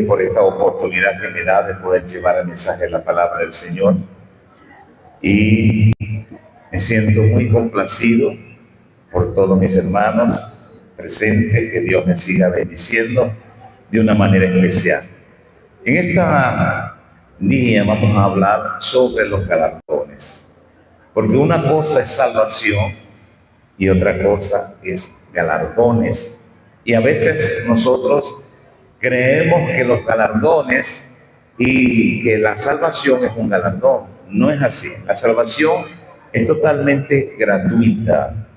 por esta oportunidad que me da de poder llevar el mensaje de la palabra del Señor. Y me siento muy complacido por todos mis hermanos presentes, que Dios me siga bendiciendo de una manera especial. En esta línea vamos a hablar sobre los galardones, porque una cosa es salvación y otra cosa es galardones. Y a veces nosotros creemos que los galardones y que la salvación es un galardón. No es así. La salvación es totalmente gratuita.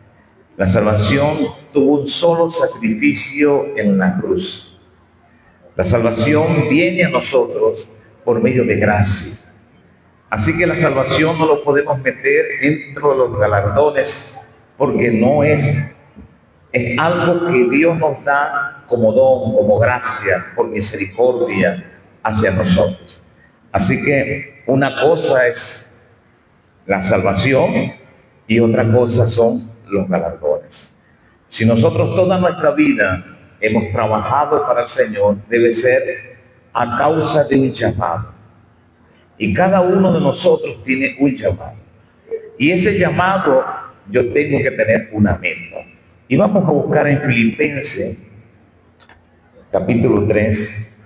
La salvación tuvo un solo sacrificio en la cruz. La salvación viene a nosotros por medio de gracia. Así que la salvación no lo podemos meter dentro de los galardones, porque no es algo que Dios nos da como don, como gracia, por misericordia hacia nosotros. Así que una cosa es la salvación y otra cosa son los galardones. Si nosotros toda nuestra vida hemos trabajado para el Señor, debe ser a causa de un llamado. Y cada uno de nosotros tiene un llamado. Y ese llamado yo tengo que tener una meta. Y vamos a buscar en Filipenses, capítulo 3.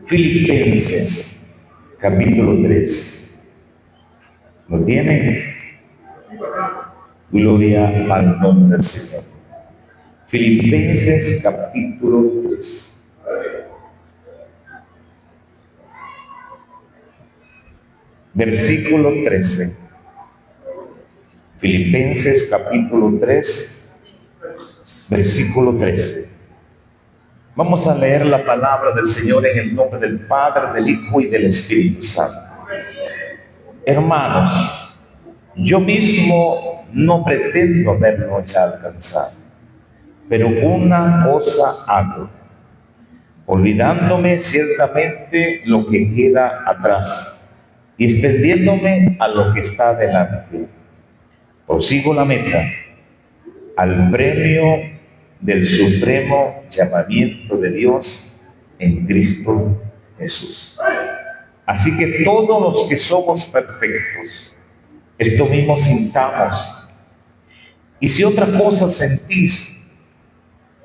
Filipenses, capítulo 3. ¿Lo tienen? Gloria al nombre del Señor. Filipenses, capítulo 3. Versículo 13. Filipenses capítulo 3, versículo 13. Vamos a leer la palabra del Señor en el nombre del Padre, del Hijo y del Espíritu Santo. Hermanos, yo mismo no pretendo haberlo ya alcanzado, pero una cosa hago, olvidándome ciertamente lo que queda atrás y extendiéndome a lo que está delante. Prosigo la meta, al premio del supremo llamamiento de Dios en Cristo Jesús. Así que todos los que somos perfectos, esto mismo sintamos. Y si otra cosa sentís,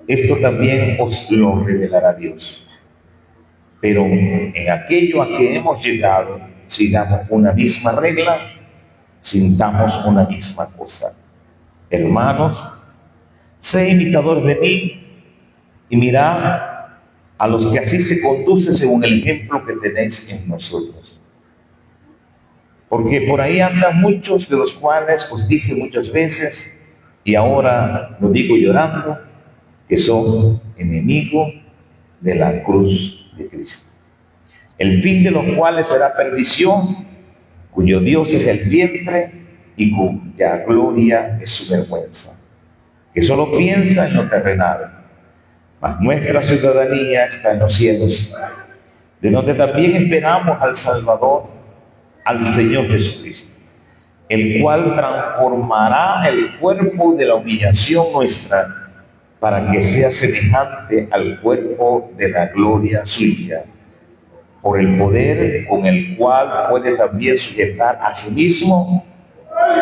esto también os lo revelará Dios. Pero en aquello a que hemos llegado, sigamos una misma regla, sintamos una misma cosa. Hermanos, sé imitador de mí y mirad a los que así se conducen según el ejemplo que tenéis en nosotros. Porque por ahí andan muchos, de los cuales os dije muchas veces, y ahora lo digo llorando, que son enemigos de la cruz de Cristo, el fin de los cuales será perdición, cuyo Dios es el vientre y cuya gloria es su vergüenza, que solo piensa en lo terrenal, mas nuestra ciudadanía está en los cielos, de donde también esperamos al Salvador, al Señor Jesucristo, el cual transformará el cuerpo de la humillación nuestra para que sea semejante al cuerpo de la gloria suya, por el poder con el cual puede también sujetar a sí mismo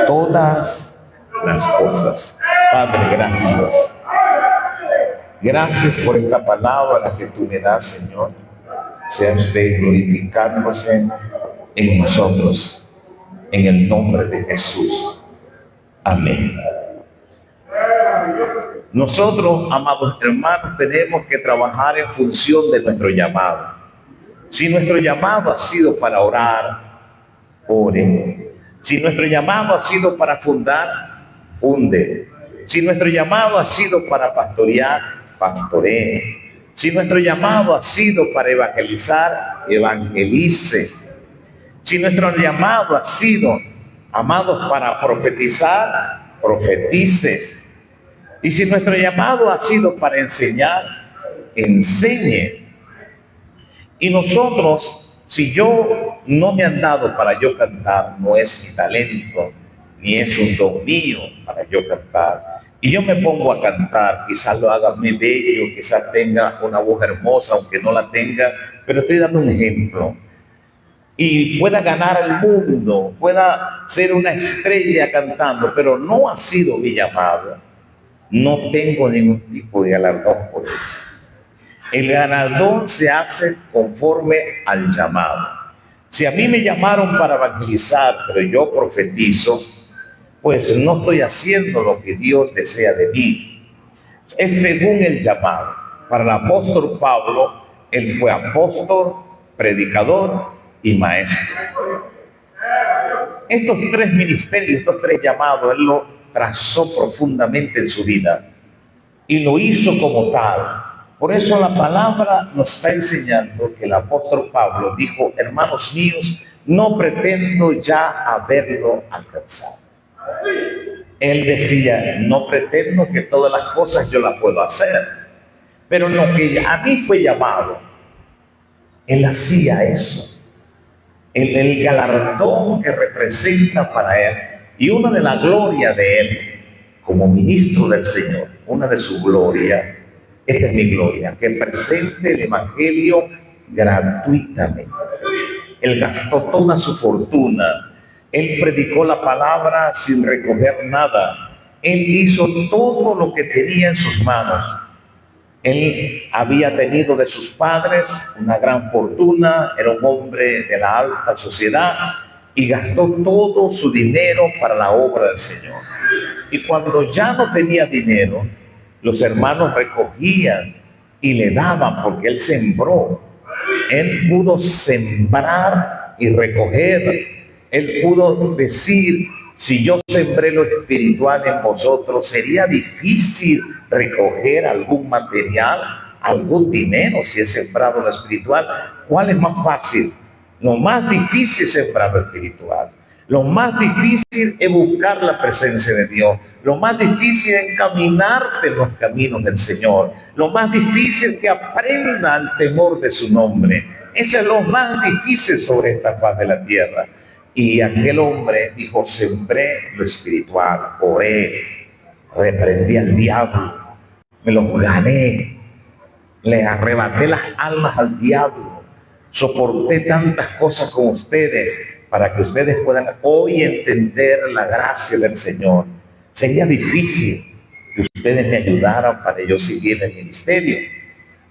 todas las cosas. Padre, gracias. Gracias por esta palabra la que tú me das, Señor. Sea usted glorificándose en nosotros, en el nombre de Jesús. Amén. Nosotros, amados hermanos, tenemos que trabajar en función de nuestro llamado. Si nuestro llamado ha sido para orar, ore. Si nuestro llamado ha sido para fundar, funde. Si nuestro llamado ha sido para pastorear, pastoree. Si nuestro llamado ha sido para evangelizar, evangelice. Si nuestro llamado ha sido, amados, para profetizar, profetice. Y si nuestro llamado ha sido para enseñar, enseñe. Y nosotros, si yo no me han dado para yo cantar, no es mi talento, ni es un don mío para yo cantar. y yo me pongo a cantar, quizás lo haga muy bello, quizás tenga una voz hermosa, aunque no la tenga, pero estoy dando un ejemplo, y pueda ganar el mundo, pueda ser una estrella cantando, pero no ha sido mi llamado, no tengo ningún tipo de galardón por eso. El galardón se hace conforme al llamado. Si a mí me llamaron para evangelizar, pero yo profetizo, pues no estoy haciendo lo que Dios desea de mí. Es según el llamado. Para el apóstol Pablo, él fue apóstol, predicador y maestro. Estos tres ministerios, estos tres llamados, él lo trazó profundamente en su vida y lo hizo como tal. Por eso la palabra nos está enseñando que el apóstol Pablo dijo: hermanos míos, no pretendo ya haberlo alcanzado. Él decía: no pretendo que todas las cosas yo las puedo hacer, pero lo que a mí fue llamado, él hacía eso. El galardón que representa para él, y una de las glorias de él como ministro del Señor, una de sus glorias, esta es mi gloria, que presente el evangelio gratuitamente. Él gastó toda su fortuna, él predicó la palabra sin recoger nada, él hizo todo lo que tenía en sus manos. Él había tenido de sus padres una gran fortuna, era un hombre de la alta sociedad y gastó todo su dinero para la obra del Señor. Y cuando ya no tenía dinero, los hermanos recogían y le daban, porque él sembró. Él pudo sembrar y recoger. Él pudo decir: si yo sembré lo espiritual en vosotros, sería difícil recoger algún material, algún dinero si he sembrado lo espiritual. ¿Cuál es más fácil? Lo más difícil es sembrar lo espiritual. Lo más difícil es buscar la presencia de Dios. Lo más difícil es caminarte en los caminos del Señor. Lo más difícil es que aprenda el temor de su nombre. Eso es lo más difícil sobre esta faz de la tierra. Y aquel hombre dijo: sembré lo espiritual, oré, reprendí al diablo, me lo gané, le arrebaté las almas al diablo, soporté tantas cosas con ustedes para que ustedes puedan hoy entender la gracia del Señor. Sería difícil que ustedes me ayudaran para yo seguir el ministerio.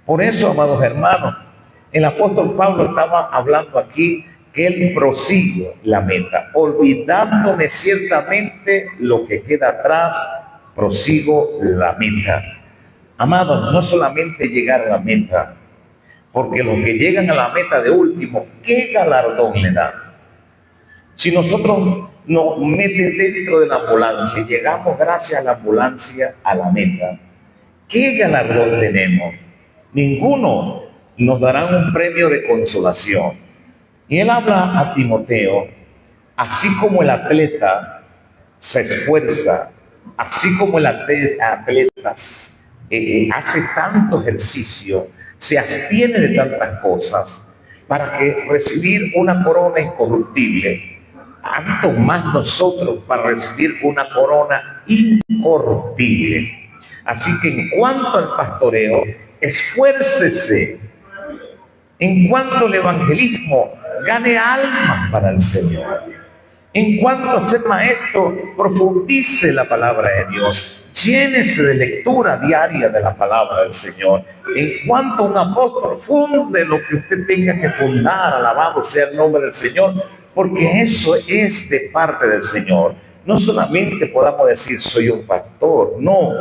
Por eso, amados hermanos, el apóstol Pablo estaba hablando aquí que él prosigue la meta, olvidándome ciertamente lo que queda atrás, prosigo la meta. Amados, no solamente llegar a la meta, porque los que llegan a la meta de último, ¿qué galardón le dan? Si nosotros nos meten dentro de la ambulancia y llegamos gracias a la ambulancia a la meta, ¿qué galardón tenemos? Ninguno. Nos darán un premio de consolación. Y él habla a Timoteo: así como el atleta se esfuerza, así como el atleta hace tanto ejercicio, se abstiene de tantas cosas para que recibir una corona incorruptible, tanto más nosotros para recibir una corona incorruptible. Así que en cuanto al pastoreo, esfuércese. En cuanto al evangelismo, gane almas para el Señor. En cuanto a ser maestro, profundice la palabra de Dios. Llénese de lectura diaria de la palabra del Señor. En cuanto a un apóstol, funde lo que usted tenga que fundar. Alabado sea el nombre del Señor, porque eso es de parte del Señor. No solamente podamos decir: soy un pastor. No,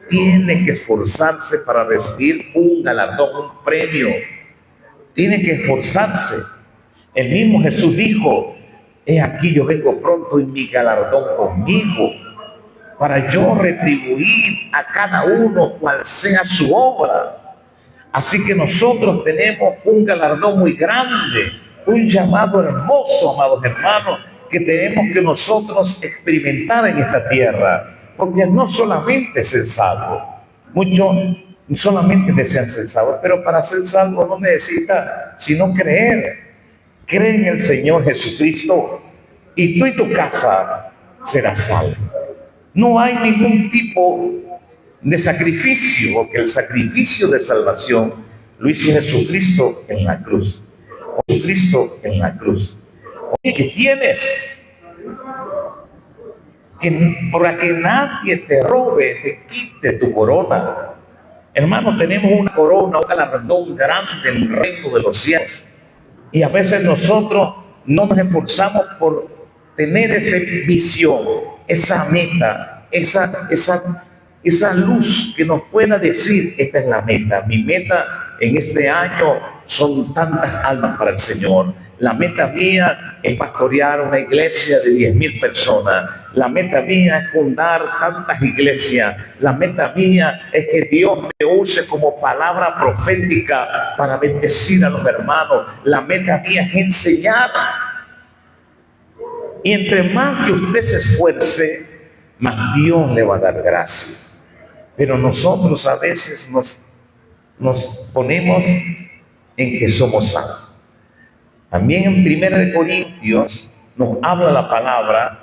tiene que esforzarse para recibir un galardón, un premio. Tiene que esforzarse. El mismo Jesús dijo: he aquí yo vengo pronto y mi galardón conmigo, para yo retribuir a cada uno cual sea su obra. Así que nosotros tenemos un galardón muy grande, un llamado hermoso, amados hermanos, que tenemos que nosotros experimentar en esta tierra. Porque no solamente es ser salvo, muchos solamente desean ser salvos, pero para ser salvo no necesita sino creer. Cree en el Señor Jesucristo y tú y tu casa serás salvo. No hay ningún tipo de sacrificio, porque el sacrificio de salvación lo hizo Jesucristo en la cruz. Jesucristo en la cruz. Que tienes que para que nadie te robe, te quite tu corona. Hermano, tenemos una corona, un galardón grande en el reino de los cielos. Y a veces nosotros no nos esforzamos por tener esa visión, esa meta, esa luz que nos pueda decir, esta es la meta. Mi meta en este año son tantas almas para el Señor. La meta mía es pastorear una iglesia de 10,000 personas. La meta mía es fundar tantas iglesias. La meta mía es que Dios me use como palabra profética para bendecir a los hermanos. La meta mía es enseñar. Y entre más que usted se esfuerce, más Dios le va a dar gracia. Pero nosotros a veces nos ponemos en que somos salvos. También en 1 Corintios nos habla la palabra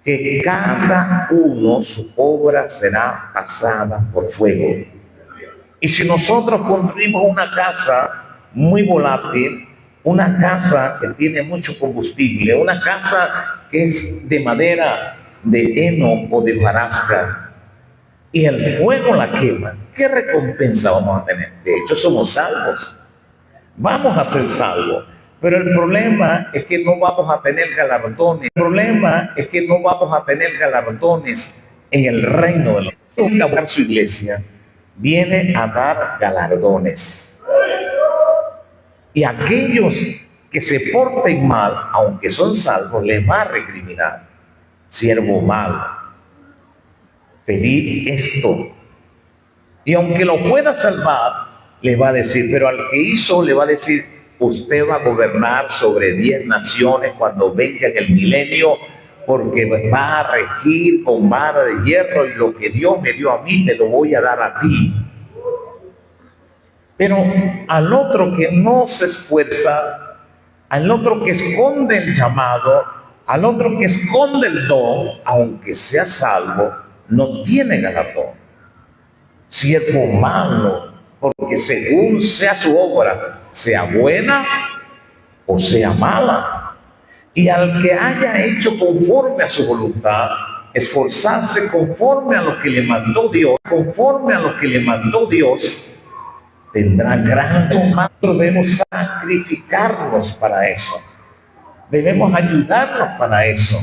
que cada uno su obra será pasada por fuego. Y si nosotros construimos una casa muy volátil, una casa que tiene mucho combustible, una casa que es de madera, de heno o de hojarasca, y el fuego la quema, ¿qué recompensa vamos a tener? De hecho, somos salvos. Vamos a ser salvos. Pero el problema es que no vamos a tener galardones. El problema es que no vamos a tener galardones en el reino de los cielos. A su iglesia viene a dar galardones. Y aquellos que se porten mal, aunque son salvos, les va a recriminar. Siervo malo, te di esto. Y aunque lo pueda salvar, le va a decir, pero al que hizo le va a decir, usted va a gobernar sobre 10 naciones cuando venga en el milenio, porque va a regir con vara de hierro y lo que Dios me dio a mí te lo voy a dar a ti. Pero al otro que no se esfuerza, al otro que esconde el llamado, al otro que esconde el don, aunque sea salvo, no tiene galardón. Siervo malo, porque según sea su obra, sea buena o sea mala. Y al que haya hecho conforme a su voluntad, esforzarse conforme a lo que le mandó Dios, conforme a lo que le mandó Dios, tendrá gran más. Debemos sacrificarnos para eso. Debemos ayudarnos para eso,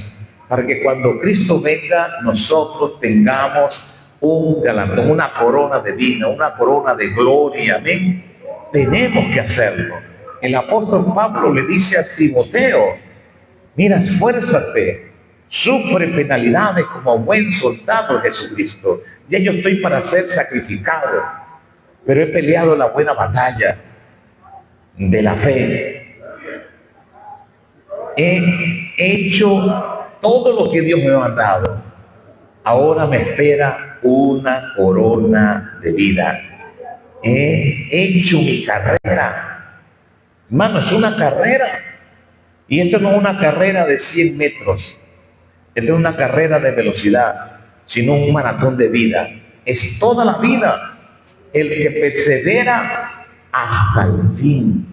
para que cuando Cristo venga, nosotros tengamos un galardón, una corona de vida, una corona de gloria. Amén. Tenemos que hacerlo. El apóstol Pablo le dice a Timoteo, mira, esfuérzate, sufre penalidades como buen soldado de Jesucristo. Ya yo estoy para ser sacrificado, pero he peleado la buena batalla de la fe. He hecho todo lo que Dios me ha mandado. Ahora me espera una corona de vida. He hecho mi carrera. Hermano, es una carrera. Y esto no es una carrera de 100 metros. Esto es una carrera de velocidad, sino un maratón de vida. Es toda la vida. El que persevera hasta el fin.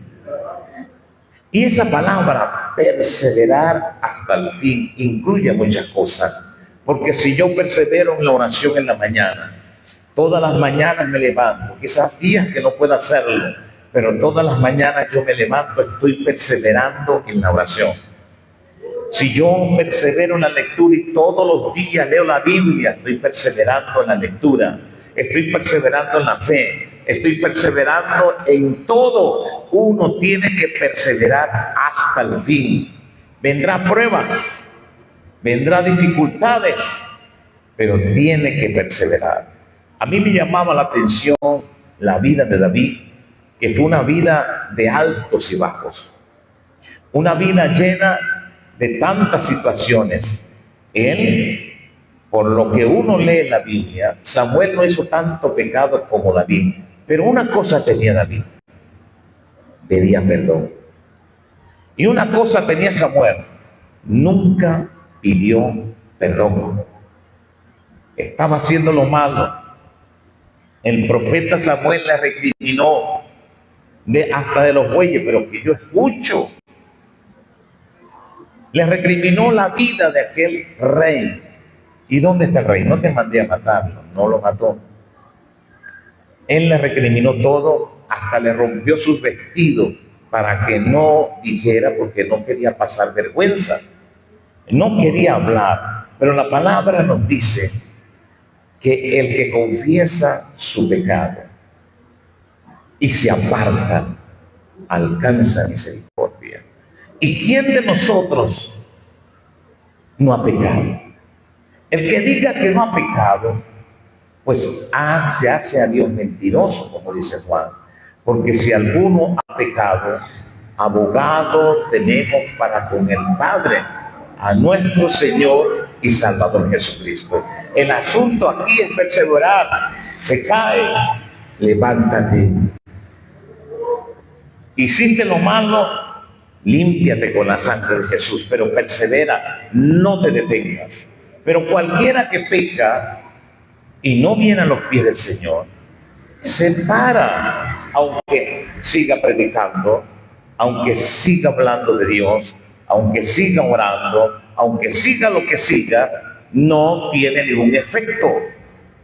Y esa palabra, perseverar hasta el fin, incluye muchas cosas. Porque si yo persevero en la oración en la mañana, todas las mañanas me levanto, quizás días que no pueda hacerlo, pero todas las mañanas yo me levanto, estoy perseverando en la oración. Si yo persevero en la lectura y todos los días leo la Biblia, estoy perseverando en la lectura, estoy perseverando en la fe, estoy perseverando en todo. Uno tiene que perseverar hasta el fin. Vendrá pruebas, vendrá dificultades, pero tiene que perseverar. A mí me llamaba la atención la vida de David, que fue una vida de altos y bajos, una vida llena de tantas situaciones. Él, por lo que uno lee en la Biblia, Samuel no hizo tanto pecado como David, pero una cosa tenía David: pedía perdón. Y una cosa tenía Samuel: nunca pidió perdón. estaba haciendo lo malo. El profeta Samuel le recriminó hasta de los bueyes, pero que yo escucho. Le recriminó la vida de aquel rey. ¿Y dónde está el rey? No te mandé a matarlo, no lo mató. Él le recriminó todo, hasta le rompió sus vestidos para que no dijera, porque no quería pasar vergüenza. No quería hablar, pero la palabra nos dice que el que confiesa su pecado y se aparta, alcanza misericordia. ¿Y quién de nosotros no ha pecado? El que diga que no ha pecado, pues se hace a Dios mentiroso, como dice Juan. Porque si alguno ha pecado, abogado tenemos para con el Padre, a nuestro Señor y Salvador Jesucristo. El asunto aquí es perseverar. Se cae, levántate. Hiciste lo malo, límpiate con la sangre de Jesús, pero persevera, no te detengas. Pero cualquiera que peca y no viene a los pies del Señor, se para, aunque siga predicando, aunque siga hablando de Dios, aunque siga orando, aunque siga lo que siga, no tiene ningún efecto.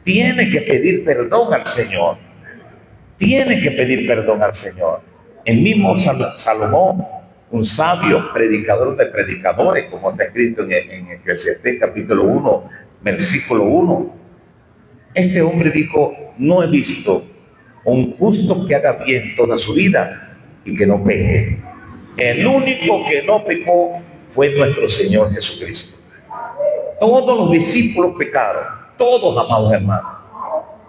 Tiene que pedir perdón al Señor. Tiene que pedir perdón al Señor. El mismo Salomón, un sabio predicador de predicadores, como está escrito en Eclesiastés capítulo 1, versículo 1. Este hombre dijo: no he visto un justo que haga bien toda su vida y que no peque. El único que no pecó fue nuestro Señor Jesucristo. Todos los discípulos pecaron, todos, amados hermanos.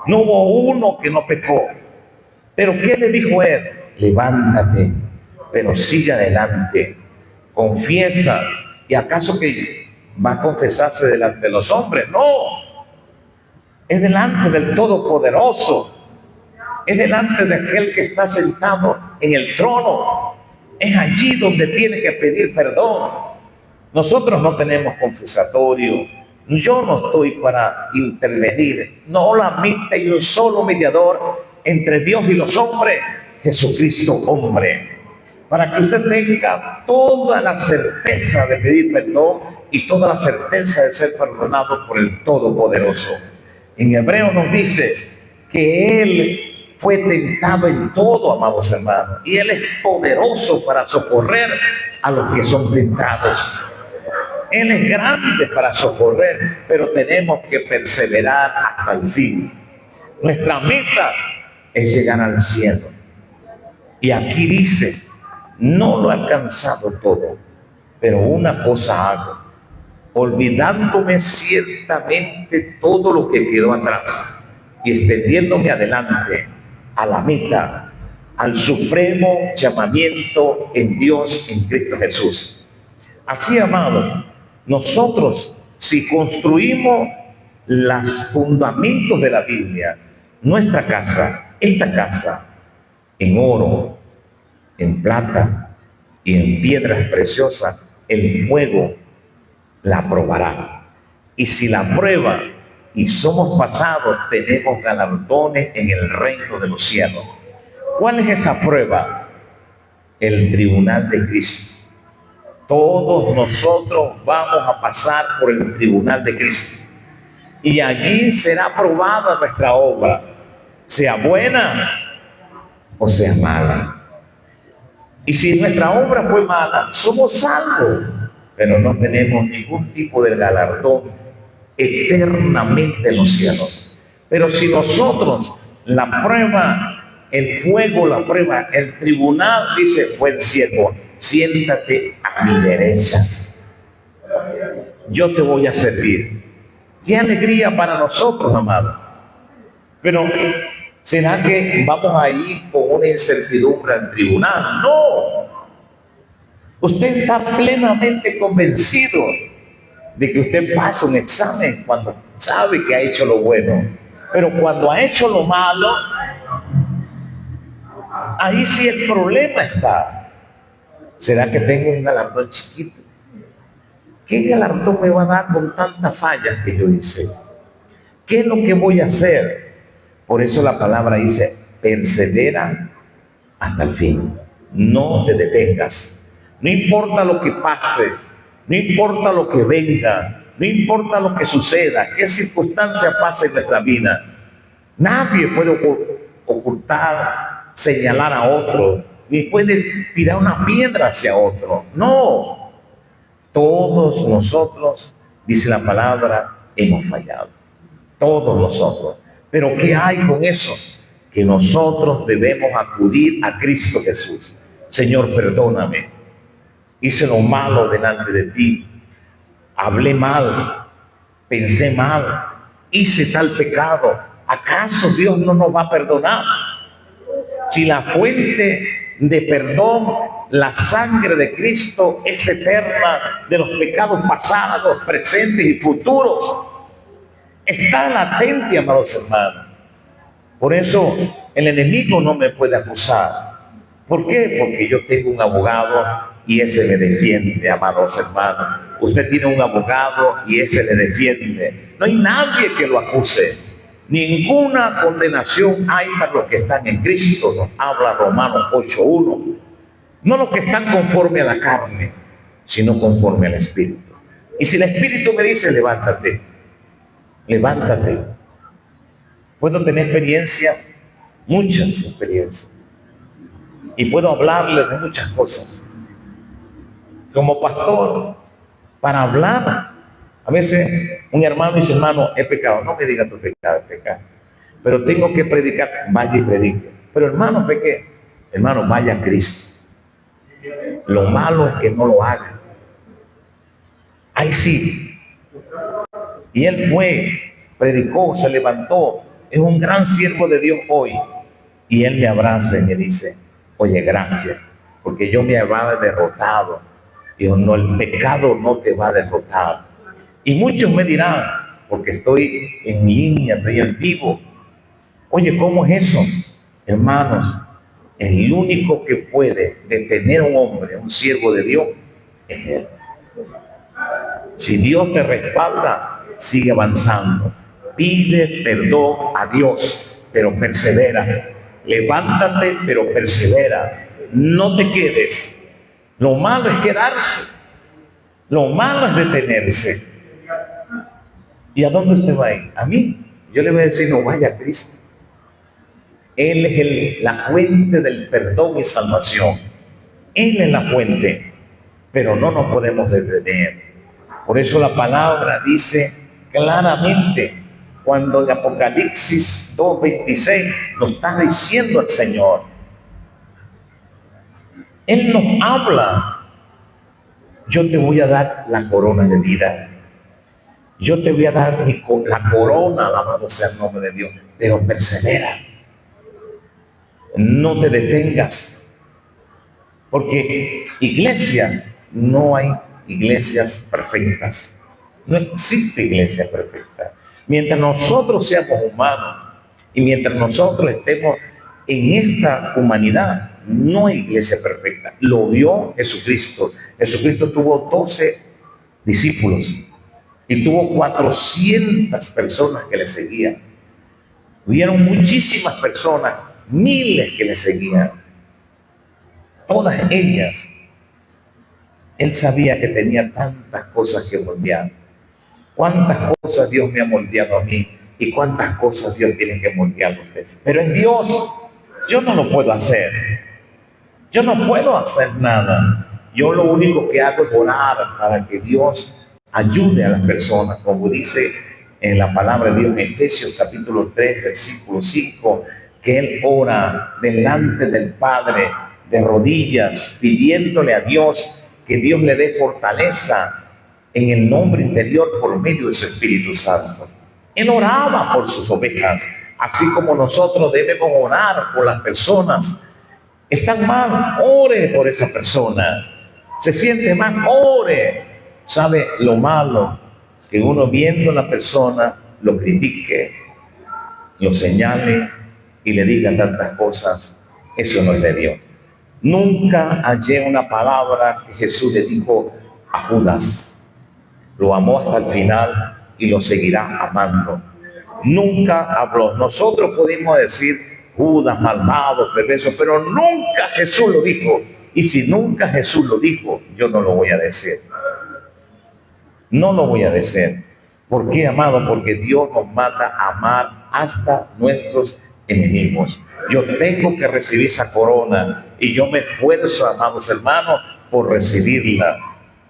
No hubo uno que no pecó. Pero ¿qué le dijo él? Levántate, pero sigue adelante, confiesa. ¿Y acaso que va a confesarse delante de los hombres? No, es delante del Todopoderoso, es delante de aquel que está sentado en el trono. Es allí donde tiene que pedir perdón. Nosotros no tenemos confesatorio. Yo no estoy para intervenir. No, solamente hay un solo mediador entre Dios y los hombres, Jesucristo hombre. Para que usted tenga toda la certeza de pedir perdón y toda la certeza de ser perdonado por el Todopoderoso. En Hebreo nos dice que Él fue tentado en todo, amados hermanos, y Él es poderoso para socorrer a los que son tentados. Él es grande para socorrer, pero tenemos que perseverar hasta el fin. Nuestra meta es llegar al cielo. Y aquí dice: no lo he alcanzado todo, pero una cosa hago, olvidándome ciertamente todo lo que quedó atrás y extendiéndome adelante a la meta, al supremo llamamiento en Dios, en Cristo Jesús. Así, amado, nosotros, si construimos los fundamentos de la Biblia, nuestra casa, esta casa, en oro, en plata y en piedras preciosas, el fuego la probará. Y si la prueba y somos pasados, tenemos galardones en el reino de los cielos. ¿Cuál es esa prueba? El tribunal de Cristo. Todos nosotros vamos a pasar por el tribunal de Cristo. Y allí será probada nuestra obra, sea buena o sea mala. Y si nuestra obra fue mala, somos salvos, pero no tenemos ningún tipo de galardón eternamente en los cielos. Pero si nosotros, la prueba, el fuego, la prueba, el tribunal dice: buen siervo, siéntate a mi derecha, yo te voy a servir. Qué alegría para nosotros, amados. Pero ¿será que vamos a ir con una incertidumbre al tribunal? No. Usted está plenamente convencido de que usted pasa un examen cuando sabe que ha hecho lo bueno. Pero cuando ha hecho lo malo, ahí sí el problema está. ¿Será que tengo un galardón chiquito? ¿Qué galardón me va a dar con tantas fallas que yo hice? ¿Qué es lo que voy a hacer? Por eso la palabra dice, persevera hasta el fin. No te detengas. No importa lo que pase, no importa lo que venga, no importa lo que suceda, qué circunstancia pase en nuestra vida. Nadie puede ocultar, señalar a otro, ni puede tirar una piedra hacia otro. No. Todos nosotros, dice la palabra, hemos fallado. Todos nosotros. Pero ¿qué hay con eso? Que nosotros debemos acudir a Cristo Jesús. Señor, perdóname. Hice lo malo delante de ti. Hablé mal. Pensé mal. Hice tal pecado. ¿Acaso Dios no nos va a perdonar? Si la fuente de perdón, la sangre de Cristo es eterna de los pecados pasados, presentes y futuros, está latente, amados hermanos. Por eso el enemigo no me puede acusar. ¿Por qué? Porque yo tengo un abogado y ese me defiende, amados hermanos. Usted tiene un abogado y ese le defiende. No hay nadie que lo acuse. Ninguna condenación hay para los que están en Cristo, nos habla Romanos 8:1. No los que están conforme a la carne, sino conforme al Espíritu. Y si el Espíritu me dice, levántate, levántate. Puedo tener experiencia, muchas experiencias. Y puedo hablarles de muchas cosas. Como pastor, para hablar, a veces un hermano dice, hermano, he pecado. No me diga tu pecado, pecado. Pero tengo que predicar, vaya y predique. Pero hermano, pequé. Hermano, vaya a Cristo. Lo malo es que no lo haga. Ahí sí. Y él fue, predicó, se levantó. Es un gran siervo de Dios hoy. Y él me abraza y me dice, oye, gracias, porque yo me había derrotado. Dijo, no, el pecado no te va a derrotar. Y muchos me dirán, porque estoy en línea, estoy en vivo. Oye, ¿cómo es eso? Hermanos, el único que puede detener a un hombre, un siervo de Dios, es Él. Si Dios te respalda, sigue avanzando. Pide perdón a Dios, pero persevera. Levántate, pero persevera. No te quedes. Lo malo es quedarse. Lo malo es detenerse. ¿Y a dónde usted va a ir? A mí. Yo le voy a decir, no vaya a Cristo. Él es la fuente del perdón y salvación. Él es la fuente. Pero no nos podemos detener. Por eso la palabra dice claramente, cuando en Apocalipsis 2:26 nos está diciendo el Señor. Él nos habla. Yo te voy a dar la corona de vida. Yo te voy a dar la corona, alabado sea el nombre de Dios. Pero persevera. No te detengas. Porque iglesia, no hay iglesias perfectas. No existe iglesia perfecta. Mientras nosotros seamos humanos y mientras nosotros estemos en esta humanidad, no hay iglesia perfecta. Lo vio Jesucristo. Jesucristo tuvo 12 discípulos y tuvo 400 personas que le seguían. Hubieron muchísimas personas, miles que le seguían. Todas ellas, él sabía que tenía tantas cosas que moldear. Cuántas cosas Dios me ha moldeado a mí y cuántas cosas Dios tiene que moldear a usted. Pero es Dios. Yo no lo puedo hacer. Yo no puedo hacer nada. Yo lo único que hago es orar para que Dios ayude a las personas, como dice en la palabra de Dios en Efesios capítulo 3, versículo 5, que él ora delante del Padre de rodillas, pidiéndole a Dios que Dios le dé fortaleza en el nombre interior por medio de su Espíritu Santo. Él oraba por sus ovejas, así como nosotros debemos orar por las personas. Están mal, ore por esa persona. Se siente mal, ore. ¿Sabe lo malo? Que uno viendo a la persona lo critique, lo señale y le diga tantas cosas. Eso no es de Dios. Nunca hallé una palabra que Jesús le dijo a Judas. Lo amó hasta el final y lo seguirá amando. nunca habló. Nosotros pudimos decir Judas, malvado, perverso, pero nunca Jesús lo dijo. Y si nunca Jesús lo dijo, yo no lo voy a decir. No lo voy a decir. ¿Por qué, amado? Porque Dios nos manda a amar hasta nuestros enemigos. Yo tengo que recibir esa corona y yo me esfuerzo, amados hermanos, por recibirla.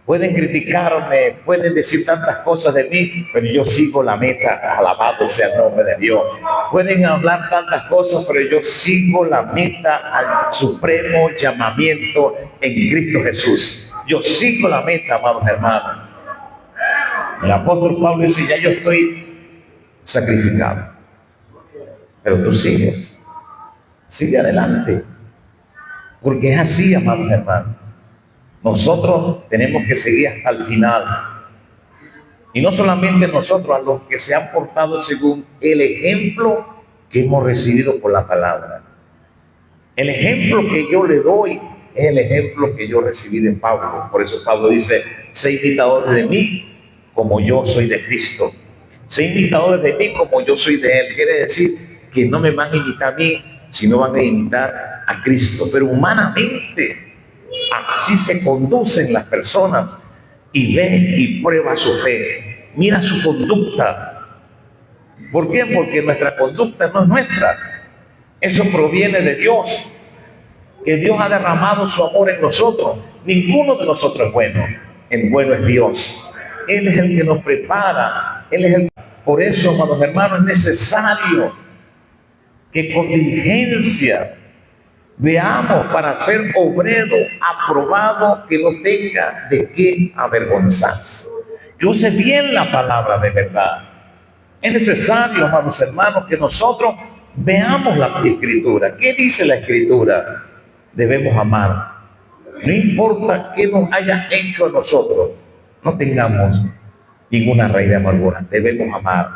Pueden criticarme, pueden decir tantas cosas de mí, pero yo sigo la meta, alabado sea el nombre de Dios. Pueden hablar tantas cosas, pero yo sigo la meta al supremo llamamiento en Cristo Jesús. Yo sigo la meta, amados hermanos. El apóstol Pablo dice, ya yo estoy sacrificado. Pero tú sigues. Sigue adelante. Porque es así, amados hermanos. Nosotros tenemos que seguir hasta el final. Y no solamente nosotros, a los que se han portado según el ejemplo que hemos recibido por la palabra. El ejemplo que yo le doy es el ejemplo que yo recibí de Pablo. Por eso Pablo dice, sé imitadores de mí como yo soy de Cristo. Sé imitadores de mí como yo soy de Él. Quiere decir que no me van a imitar a mí, sino van a imitar a Cristo. Pero humanamente, así se conducen las personas y ve y prueba su fe. Mira su conducta. ¿Por qué? Porque nuestra conducta no es nuestra. Eso proviene de Dios. Que Dios ha derramado su amor en nosotros. Ninguno de nosotros es bueno. El bueno es Dios. Él es el que nos prepara. Él es el... Por eso, amados hermanos, es necesario que con diligencia veamos para ser obrero aprobado, que no tenga de qué avergonzarse. Que use bien la palabra de verdad. Es necesario, amados hermanos, que nosotros veamos la Escritura. ¿Qué dice la Escritura? Debemos amar. No importa qué nos haya hecho a nosotros. No tengamos ninguna raíz de amargura. Debemos amar.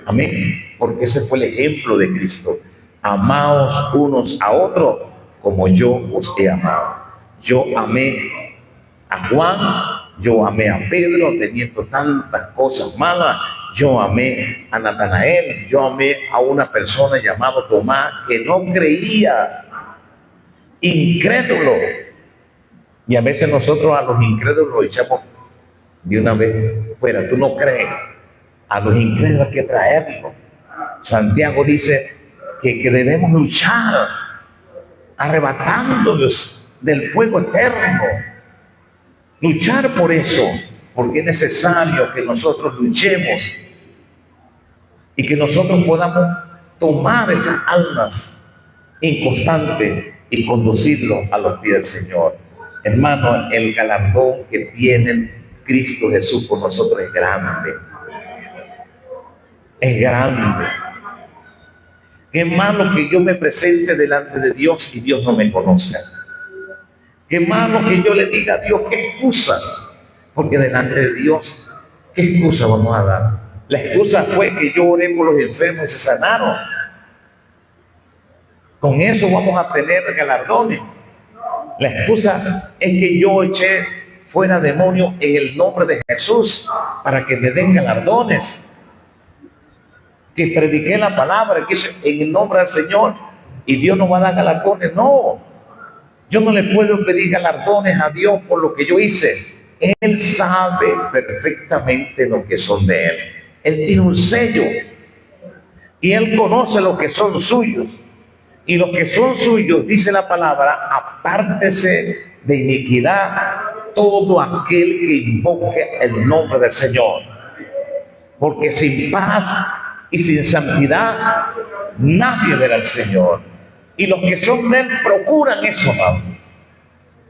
Amén. Porque ese fue el ejemplo de Cristo. Amaos unos a otros como yo os he amado. Yo amé a Juan, yo amé a Pedro teniendo tantas cosas malas. Yo amé a Natanael, yo amé a una persona llamada Tomás que no creía, incrédulo. Y a veces nosotros a los incrédulos los echamos de una vez fuera. Tú no crees. A los incrédulos hay que traerlos. Santiago dice que debemos luchar arrebatándolos del fuego eterno. Luchar por eso, porque es necesario que nosotros luchemos y que nosotros podamos tomar esas almas inconstantes y conducirlos a los pies del Señor. Hermano, el galardón que tiene Cristo Jesús por nosotros es grande. Es grande. Qué malo que yo me presente delante de Dios y Dios no me conozca. Qué malo que yo le diga a Dios, ¿qué excusa? Porque delante de Dios, ¿qué excusa vamos a dar? La excusa fue que yo oré por los enfermos y se sanaron. Con eso vamos a tener galardones. La excusa es que yo eché fuera demonios en el nombre de Jesús para que me den galardones. Que prediqué la palabra, que hice en el nombre del Señor y Dios no va a dar galardones. No, yo no le puedo pedir galardones a Dios por lo que yo hice. Él sabe perfectamente lo que son de Él. Él tiene un sello y Él conoce lo que son suyos. Y los que son suyos, dice la palabra, apártese de iniquidad todo aquel que invoque el nombre del Señor. Porque sin paz y sin santidad nadie verá al Señor. Y los que son de Él procuran eso, ¿no?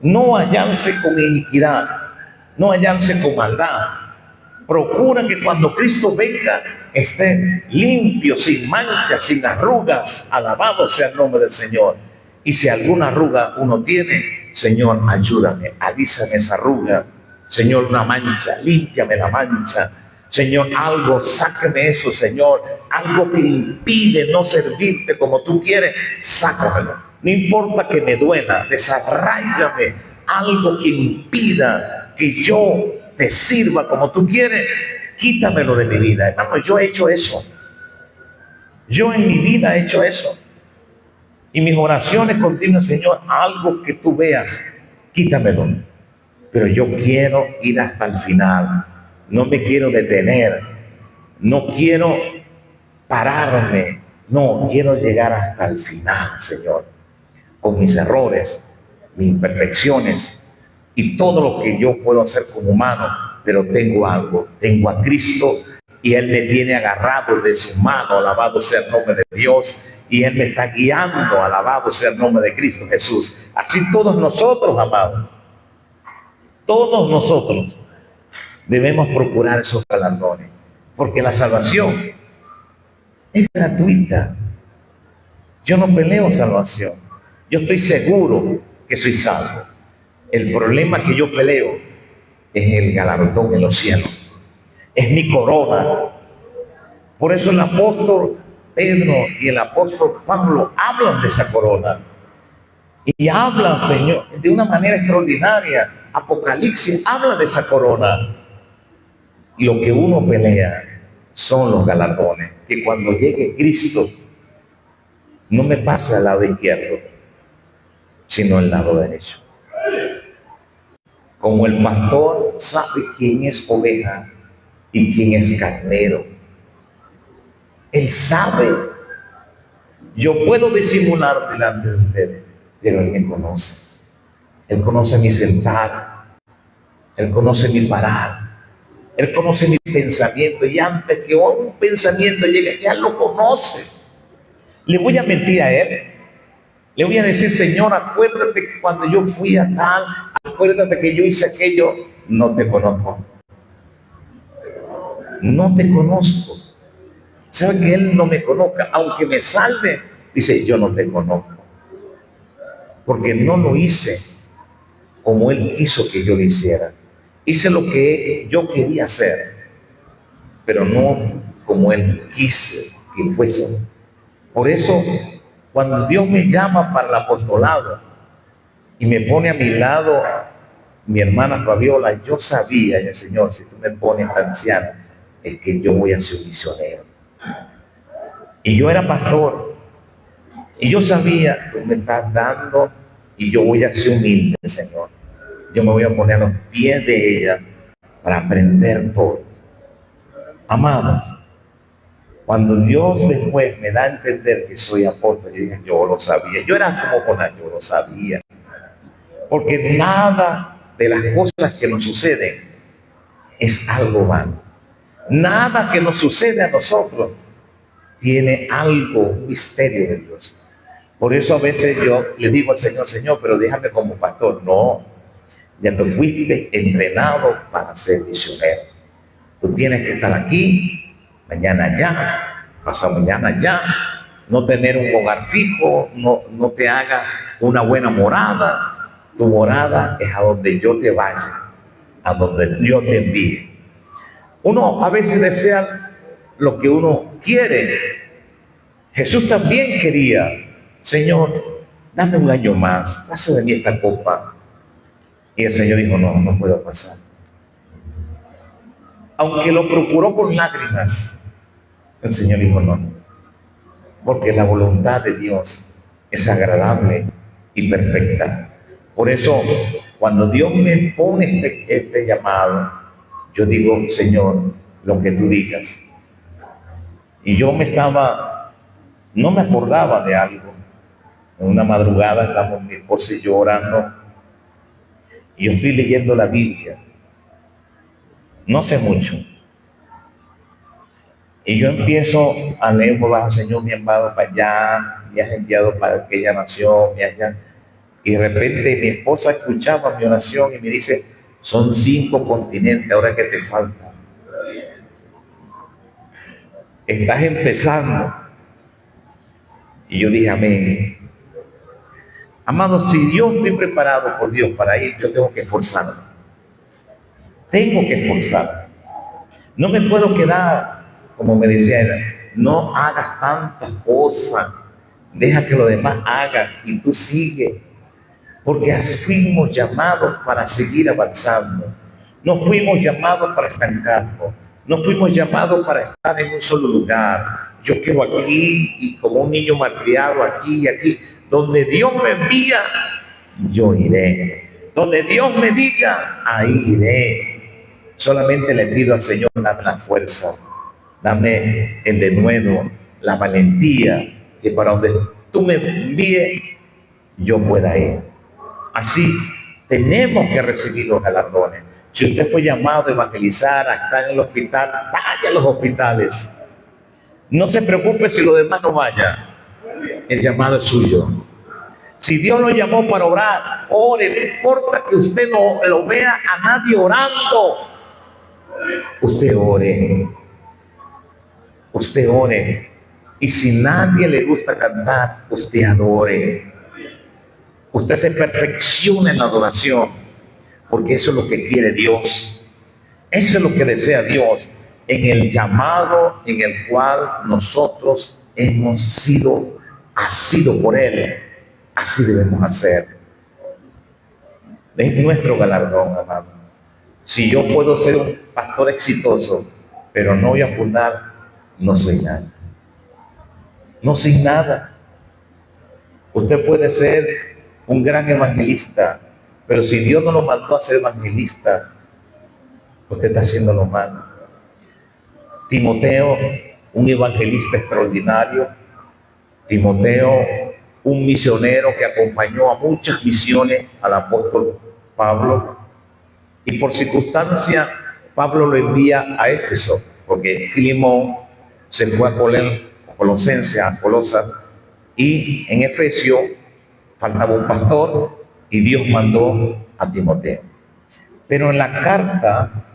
No hallarse con iniquidad, no hallarse con maldad. Procuran que cuando Cristo venga esté limpio, sin manchas, sin arrugas. Alabado sea el nombre del Señor. Y si alguna arruga uno tiene, Señor, ayúdame, alízame esa arruga. Señor, una mancha, límpiame la mancha. Señor, algo, sácame eso, Señor. Algo que impide no servirte como tú quieres, sácamelo. No importa que me duela, desarráigame. Algo que impida que yo te sirva como tú quieres, quítamelo de mi vida. Hermano, yo he hecho eso. Yo en mi vida he hecho eso. Y mis oraciones continuas, Señor, algo que tú veas, quítamelo. Pero yo quiero ir hasta el final. No me quiero detener. No quiero pararme. No, quiero llegar hasta el final, Señor. Con mis errores, mis imperfecciones y todo lo que yo puedo hacer como humano. Pero tengo algo. Tengo a Cristo y Él me tiene agarrado de su mano. Alabado sea el nombre de Dios. Y Él me está guiando, alabado sea el nombre de Cristo Jesús. Así todos nosotros, amados, todos nosotros debemos procurar esos galardones, porque la salvación es gratuita. Yo no peleo salvación. Yo estoy seguro que soy salvo. El problema que yo peleo es el galardón en los cielos. Es mi corona. Por eso el apóstol Pedro y el apóstol Pablo hablan de esa corona. Y hablan, Señor, de una manera extraordinaria. Apocalipsis habla de esa corona. Y lo que uno pelea son los galardones. Que cuando llegue Cristo, no me pasa al lado izquierdo, sino al lado derecho. Como el pastor sabe quién es oveja y quién es carnero. Él sabe. Yo puedo disimular delante de ustedes, pero Él me conoce. Él conoce mi sentar. Él conoce mi parar. Él conoce mi pensamiento. Y antes que un pensamiento llegue, ya lo conoce. ¿Le voy a mentir a Él? Le voy a decir, Señor, acuérdate que cuando yo fui a tal, acuérdate que yo hice aquello. No te conozco. No te conozco. ¿Sabe que Él no me conozca? Aunque me salve, dice, yo no te conozco. Porque no lo hice como Él quiso que yo lo hiciera. Hice lo que yo quería hacer, pero no como Él quiso que fuese. Por eso, cuando Dios me llama para el apostolado y me pone a mi lado mi hermana Fabiola, yo sabía, el Señor, si tú me pones tan anciano, es que yo voy a ser un misionero. Y yo era pastor. Y yo sabía, tú me estás dando y yo voy a ser humilde, Señor. Yo me voy a poner a los pies de ella para aprender todo. Amados, cuando Dios después me da a entender que soy apóstol, yo dije, yo lo sabía. Yo era como Jonás, yo lo sabía. Porque nada de las cosas que nos suceden es algo malo. Nada que nos sucede a nosotros tiene algo, un misterio de Dios. Por eso a veces yo le digo al Señor, Señor, pero déjame como pastor. No, ya tú fuiste entrenado para ser misionero. Tú tienes que estar aquí, mañana allá, pasado mañana allá, no tener un hogar fijo, no te haga una buena morada. Tu morada es a donde yo te vaya, a donde Dios te envíe. Uno a veces desea lo que uno quiere. Jesús también quería, Señor, dame un año más, pasa de mí esta copa. Y el Señor dijo, no, no puedo pasar. Aunque lo procuró con lágrimas, el Señor dijo, no, porque la voluntad de Dios es agradable y perfecta. Por eso, cuando Dios me pone este llamado, yo digo, Señor, lo que tú digas. Y yo no me acordaba de algo. En una madrugada estamos mi esposa y yo orando. Y yo estoy leyendo la Biblia. No sé mucho. Y yo empiezo a leer por bajo, Señor, me has enviado para allá, me has enviado para aquella nación, me allá. Y de repente mi esposa escuchaba mi oración y me dice, son 5 continentes, ahora que te falta. Estás empezando. Y yo dije, amén. Amados, si yo estoy preparado por Dios para ir, yo tengo que esforzarme. Tengo que esforzarme. No me puedo quedar, como me decía ella, no hagas tantas cosas. Deja que los demás hagan y tú sigue. Porque así fuimos llamados para seguir avanzando. No fuimos llamados para estancarnos. No fuimos llamados para estar en un solo lugar. Yo quiero aquí y como un niño malcriado aquí y aquí. Donde Dios me envía, yo iré. Donde Dios me diga, ahí iré. Solamente le pido al Señor, dame la fuerza, dame el denuedo, la valentía, que para donde tú me envíes, yo pueda ir. Así tenemos que recibir los galardones. Si usted fue llamado a evangelizar, a estar en el hospital, vaya a los hospitales. No se preocupe si los demás no vayan. El llamado es suyo. Si Dios lo llamó para orar, ore. No importa que usted no lo vea a nadie orando. Usted ore. Usted ore. Y si nadie le gusta cantar, usted adore. Usted se perfecciona en la adoración, porque eso es lo que quiere Dios. Eso es lo que desea Dios en el llamado en el cual nosotros hemos sido asidos por Él. Así debemos hacer. Es nuestro galardón, amado. Si yo puedo ser un pastor exitoso, pero no voy a fundar, no soy nada. No soy nada. Usted puede ser un gran evangelista, pero si Dios no lo mandó a ser evangelista, usted está haciendo lo malo. Timoteo, un evangelista extraordinario. Timoteo, un misionero que acompañó a muchas misiones al apóstol Pablo. Y por circunstancia, Pablo lo envía a Éfeso, porque Filemón se fue a Colosense, a Colosas, y en Efesio faltaba un pastor y Dios mandó a Timoteo. Pero en la carta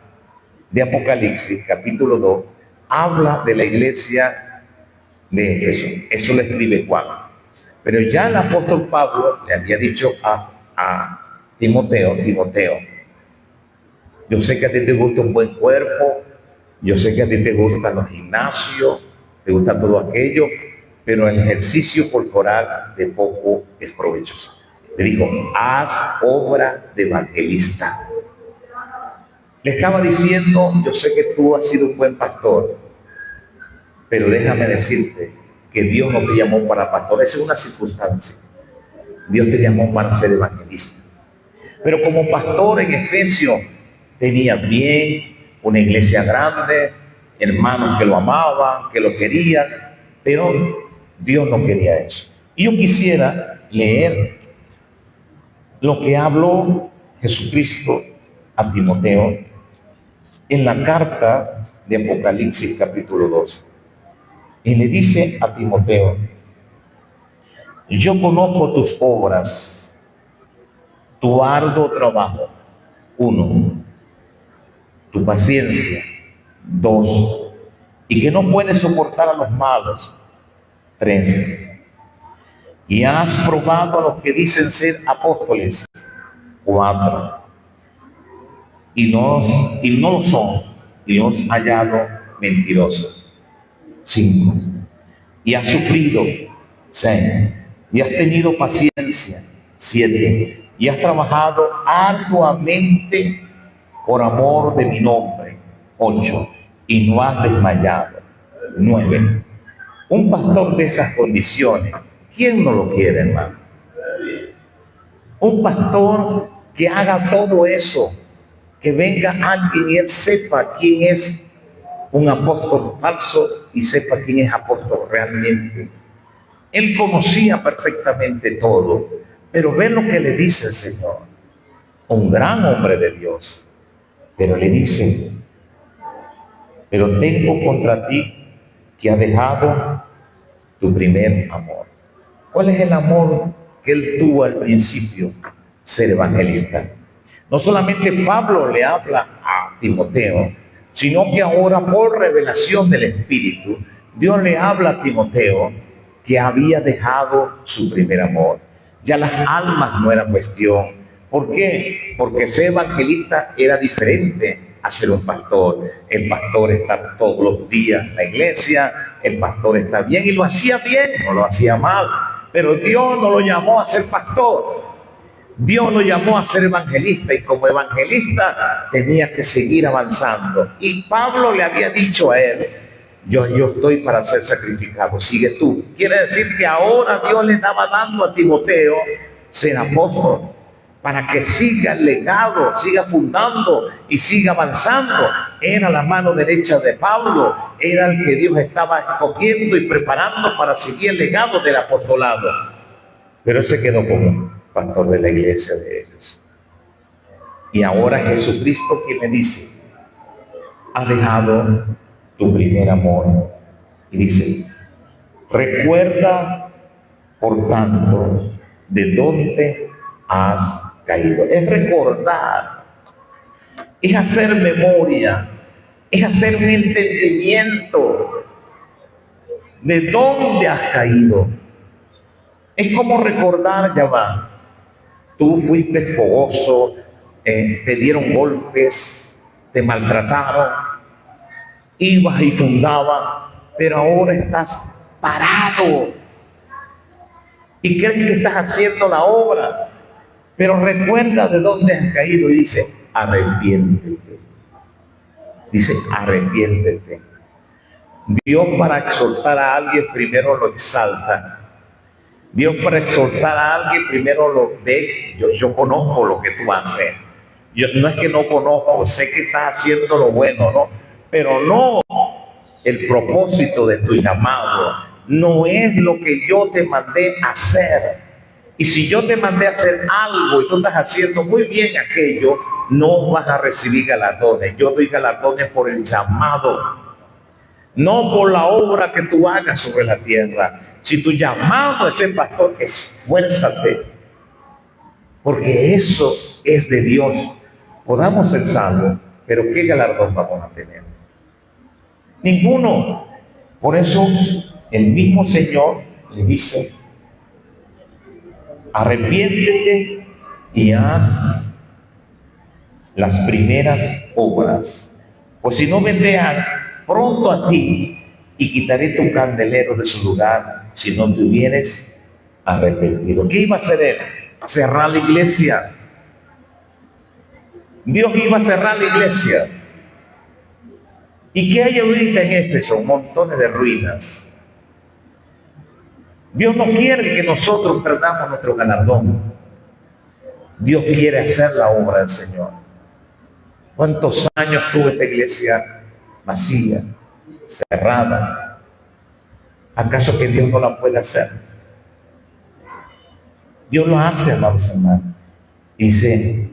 de Apocalipsis, capítulo 2, habla de la iglesia de Efeso. Eso lo escribe Juan. Pero ya el apóstol Pablo le había dicho a Timoteo, yo sé que a ti te gusta un buen cuerpo, yo sé que a ti te gustan los gimnasios, te gusta todo aquello, pero el ejercicio corporal de poco es provechoso. Le dijo, haz obra de evangelista. Le estaba diciendo, yo sé que tú has sido un buen pastor, pero déjame decirte que Dios no te llamó para pastor. Esa es una circunstancia. Dios te llamó para ser evangelista. Pero como pastor en Efesios, tenía bien, una iglesia grande, hermanos que lo amaban, que lo querían, pero Dios no quería eso. Y yo quisiera leer lo que habló Jesucristo a Timoteo en la carta de Apocalipsis capítulo 2. Y le dice a Timoteo, yo conozco tus obras, tu arduo trabajo, 1, tu paciencia, 2, y que no puedes soportar a los malos, 3, y has probado a los que dicen ser apóstoles, 4, y no lo son, y los has hallado mentirosos, 5, y has sufrido, 6, y has tenido paciencia, 7, y has trabajado arduamente por amor de mi nombre, 8, y no has desmayado, 9. Un pastor de esas condiciones, ¿quién no lo quiere, hermano? Un pastor que haga todo eso, que venga alguien y él sepa quién es un apóstol falso y sepa quién es apóstol realmente. Él conocía perfectamente todo, pero ve lo que le dice el Señor, un gran hombre de Dios, pero le dice, pero tengo contra ti que has dejado tu primer amor. ¿Cuál es el amor que él tuvo al principio? Ser evangelista. No solamente Pablo le habla a Timoteo, sino que ahora por revelación del Espíritu, Dios le habla a Timoteo que había dejado su primer amor. Ya las almas no era cuestión. ¿Por qué? Porque ser evangelista era diferente a ser un pastor. El pastor está todos los días en la iglesia, el pastor está bien y lo hacía bien, no lo hacía mal. Pero Dios no lo llamó a ser pastor. Dios lo llamó a ser evangelista y como evangelista tenía que seguir avanzando. Y Pablo le había dicho a él, yo estoy para ser sacrificado, sigue tú. Quiere decir que ahora Dios le estaba dando a Timoteo ser apóstol para que siga el legado, siga fundando y siga avanzando. Era la mano derecha de Pablo, era el que Dios estaba escogiendo y preparando para seguir el legado del apostolado. Pero él se quedó como pastor de la iglesia de Éfeso. Y ahora Jesucristo quien le dice, has dejado tu primer amor. Y dice, recuerda, por tanto, de dónde has caído. Es recordar, es hacer memoria, es hacer un entendimiento de dónde has caído. Es como recordar, ya va, tú fuiste fogoso, te dieron golpes, te maltrataron, ibas y fundabas, pero ahora estás parado y crees que estás haciendo la obra, pero recuerda de dónde has caído y dice, arrepiéntete. Dice, arrepiéntete. Dios para exhortar a alguien primero lo exalta. Dios para exhortar a alguien primero lo ve. Yo conozco lo que tú haces. No es que no conozco, sé que estás haciendo lo bueno, ¿no? Pero no el propósito de tu llamado. No es lo que yo te mandé a hacer. Y si yo te mandé a hacer algo y tú estás haciendo muy bien aquello, no vas a recibir galardones. Yo doy galardones por el llamado, no por la obra que tú hagas sobre la tierra. Si tu llamado es ser pastor, esfuérzate, porque eso es de Dios. Podamos ser salvos, pero ¿qué galardón vamos a tener? Ninguno. Por eso el mismo Señor le dice, arrepiéntete y haz las primeras obras, pues si no vendré pronto a ti y quitaré tu candelero de su lugar si no te hubieres arrepentido. ¿Qué iba a hacer él? Cerrar la iglesia. Dios iba a cerrar la iglesia. ¿Y qué hay ahorita en Éfeso? Montones de ruinas. Dios no quiere que nosotros perdamos nuestro galardón. Dios quiere hacer la obra del Señor. ¿Cuántos años tuvo esta iglesia vacía, cerrada? ¿Acaso que Dios no la puede hacer? Dios lo hace, amados hermanos. Dice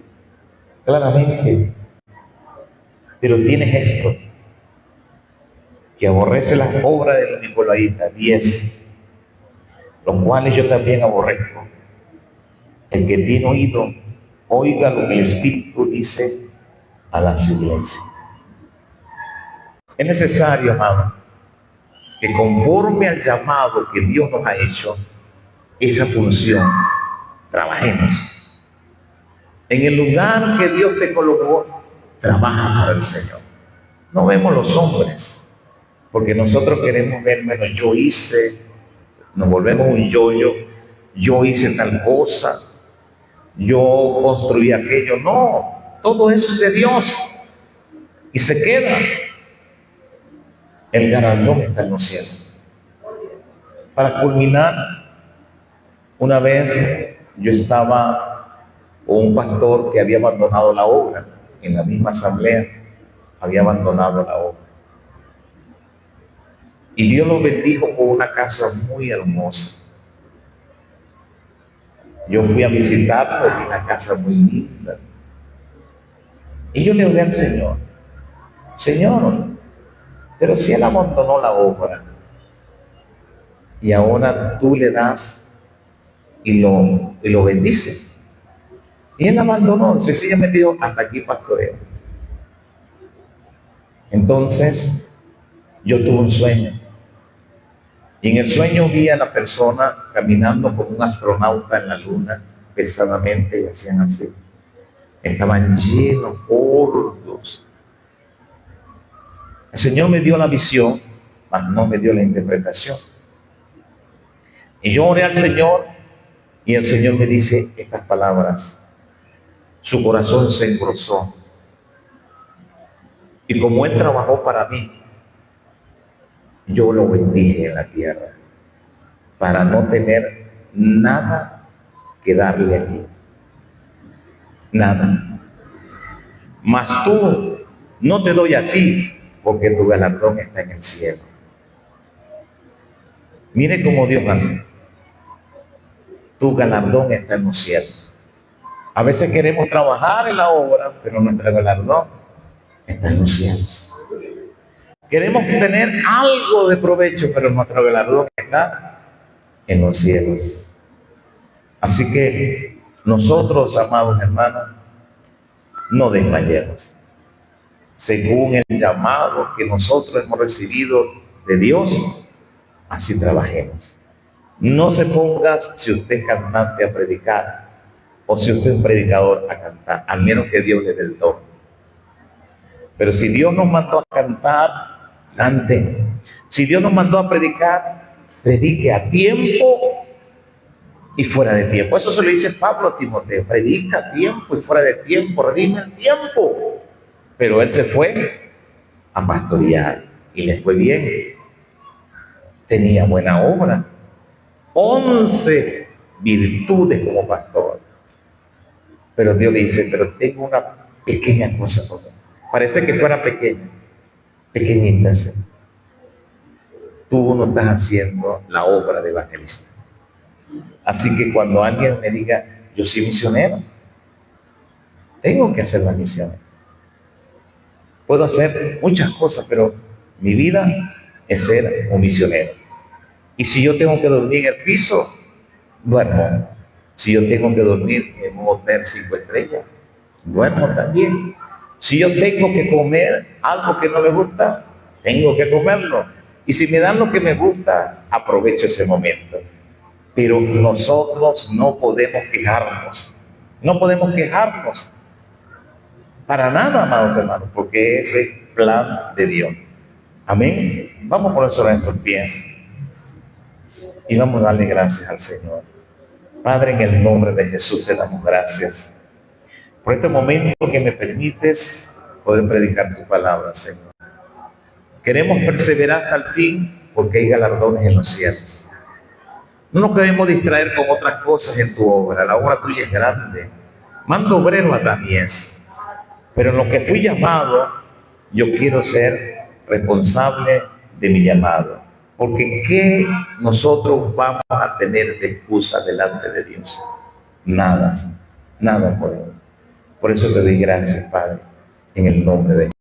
claramente, pero tienes esto, que aborrece las obras de los nicolaitas, 10, los cuales yo también aborrezco. El que tiene oído, oiga lo que el Espíritu dice a las iglesias. Es necesario, amado, que conforme al llamado que Dios nos ha hecho, esa función, trabajemos. En el lugar que Dios te colocó, trabaja para el Señor. No vemos los hombres, porque nosotros queremos ver, bueno, yo hice, nos volvemos un yo hice tal cosa, yo construí aquello. No, todo eso es de Dios y se queda. El galardón está en los cielos. Para culminar, una vez yo estaba con un pastor que había abandonado la obra, en la misma asamblea, había abandonado la obra. Y Dios lo bendijo con una casa muy hermosa. Yo fui a visitarlo en una casa muy linda. Y yo le oré al Señor, Señor, pero si él abandonó la obra y ahora tú le das y lo bendices. Y él abandonó, sencillamente dijo, hasta aquí pastoreo. Entonces, yo tuve un sueño. Y en el sueño vi a la persona caminando con un astronauta en la luna, pesadamente, y hacían así. Estaban llenos, gordos. El Señor me dio la visión, mas no me dio la interpretación. Y yo oré al Señor Y el Señor me dice estas palabras. Su corazón se engrosó. Y como Él trabajó para mí, yo lo bendije en la tierra para no tener nada que darle aquí. Nada. Mas tú no te doy a ti, porque tu galardón está en el cielo. Mire cómo Dios hace. Tu galardón está en los cielos. A veces queremos trabajar en la obra, pero nuestro galardón está en los cielos. Queremos tener algo de provecho, pero nuestro galardón está en los cielos. Así que nosotros, amados hermanos, no desmayemos. Según el llamado que nosotros hemos recibido de Dios, así trabajemos. No se ponga, si usted es cantante, a predicar, o si usted es un predicador, a cantar, al menos que Dios le dé el don. Pero si Dios nos mandó a cantar, cante. Si Dios nos mandó a predicar, predique a tiempo y fuera de tiempo. Eso se lo dice Pablo a Timoteo: predica a tiempo y fuera de tiempo, redime el tiempo. Pero él se fue a pastorear y le fue bien. Tenía buena obra, 11 virtudes como pastor. Pero Dios le dice: pero tengo una pequeña cosa por mí. Parece que fuera pequeña, pequeñita. ¿Sí? Tú no estás haciendo la obra de evangelista. Así que cuando alguien me diga: yo soy misionero, tengo que hacer la misión. Puedo hacer muchas cosas, pero mi vida es ser un misionero. Y si yo tengo que dormir en el piso, duermo. Si yo tengo que dormir en un hotel 5 estrellas, duermo también. Si yo tengo que comer algo que no me gusta, tengo que comerlo. Y si me dan lo que me gusta, aprovecho ese momento. Pero nosotros no podemos quejarnos. No podemos quejarnos. Para nada, amados hermanos, porque ese es el plan de Dios. Amén. Vamos a poner sobre nuestros pies y vamos a darle gracias al Señor. Padre, en el nombre de Jesús te damos gracias por este momento que me permites poder predicar tu palabra, Señor. Queremos perseverar hasta el fin porque hay galardones en los cielos. No nos podemos distraer con otras cosas en tu obra. La obra tuya es grande. Manda obrero a Tamies. Pero en lo que fui llamado, yo quiero ser responsable de mi llamado. Porque ¿qué nosotros vamos a tener de excusa delante de Dios? Nada, nada podemos. Por eso te doy gracias, Padre, en el nombre de Jesús.